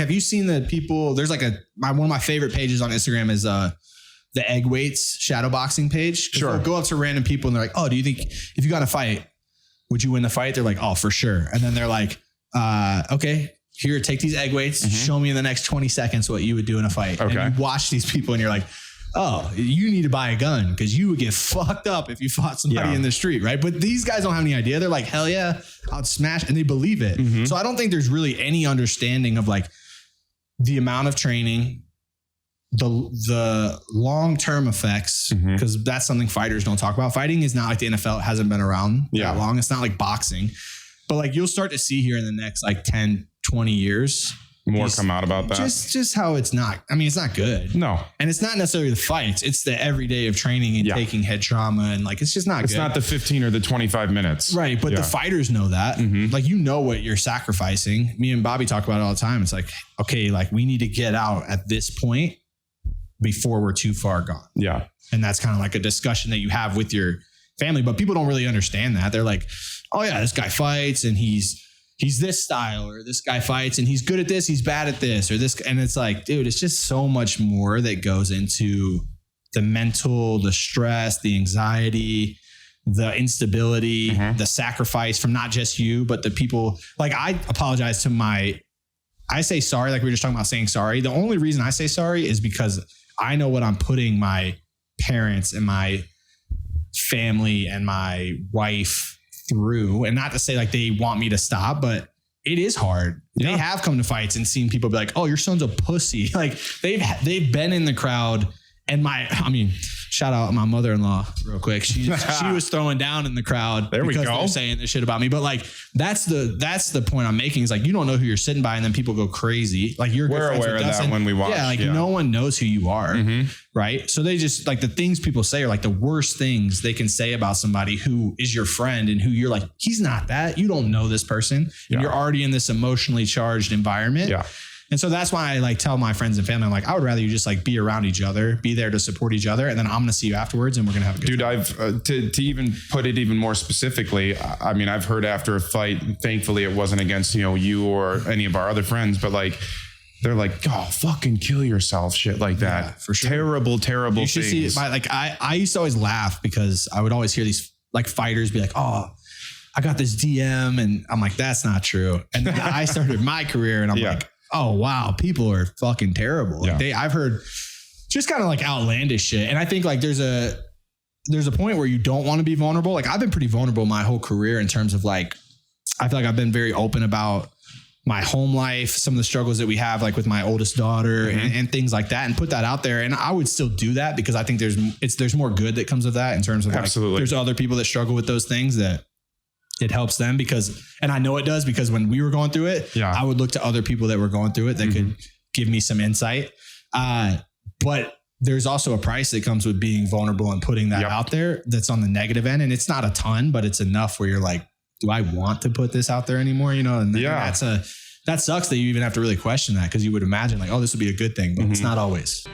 Have you seen the people? There's like one of my favorite pages on Instagram is the egg weights shadow boxing page. Sure. They'll go up to random people and they're like, oh, do you think if you got a fight, would you win the fight? They're like, oh, for sure. And then they're like, okay, here, take these egg weights. Show me in the next 20 seconds what you would do in a fight. Okay. And you watch these people and you're like, oh, you need to buy a gun because you would get fucked up if you fought somebody in the street, right? But these guys don't have any idea. They're like, hell yeah, I'll smash. And they believe it. So I don't think there's really any understanding of like the amount of training, the long-term effects, because that's something fighters don't talk about. Fighting is not like the NFL. It hasn't been around that long. It's not like boxing. But like you'll start to see here in the next like 10, 20 years, more come out about that. Just how it's not. I mean, it's not good. No. And it's not necessarily the fights. It's the everyday of training and taking head trauma. And like, it's just not good. It's not the 15 or the 25 minutes. Right. But the fighters know that. Like, you know what you're sacrificing. Me and Bobby talk about it all the time. It's like, okay, like we need to get out at this point before we're too far gone. Yeah. And that's kind of like a discussion that you have with your family, but people don't really understand that. They're like, oh yeah, this guy fights and he's this style, or this guy fights and he's good at this, he's bad at this, or this. And it's like, dude, it's just so much more that goes into the mental, the stress, the anxiety, the instability, the sacrifice from not just you, but the people. Like, I apologize to I say sorry, like we were just talking about saying sorry. The only reason I say sorry is because I know what I'm putting my parents and my family and my wife through. And not to say like they want me to stop, but it is hard. They have come to fights and seen people be like, oh, your son's a pussy. Like they've been in the crowd. And shout out my mother-in-law real quick. She was throwing down in the crowd. There we go. They're saying this shit about me. But like, that's the point I'm making, is like, you don't know who you're sitting by and then people go crazy. Like, we're aware of that when we watch. Yeah. Like no one knows who you are. Right. So they just, like, the things people say are like the worst things they can say about somebody who is your friend and who you're like, he's not that. You don't know this person. And you're already in this emotionally charged environment. Yeah. And so that's why I like tell my friends and family, I'm like, I would rather you just like be around each other, be there to support each other. And then I'm going to see you afterwards and we're going to have a good time. To even put it even more specifically, I mean, I've heard after a fight, thankfully it wasn't against, you or any of our other friends, but like, they're like, oh, fucking kill yourself. Shit like that. Yeah, for sure. Terrible you should things. See, like I used to always laugh because I would always hear these like fighters be like, oh, I got this DM. And I'm like, that's not true. And then I started my career and I'm like, oh wow, people are fucking terrible. Like I've heard just kind of like outlandish shit. And I think like there's a point where you don't want to be vulnerable. Like I've been pretty vulnerable my whole career in terms of like, I feel like I've been very open about my home life, some of the struggles that we have, like with my oldest daughter and things like that, and put that out there. And I would still do that because I think there's more good that comes of that in terms of like, there's other people that struggle with those things that it helps them and I know it does, because when we were going through it, I would look to other people that were going through it that could give me some insight. But there's also a price that comes with being vulnerable and putting that out there that's on the negative end. And it's not a ton, but it's enough where you're like, do I want to put this out there anymore? And that sucks that you even have to really question that, because you would imagine like, oh, this would be a good thing, but it's not always.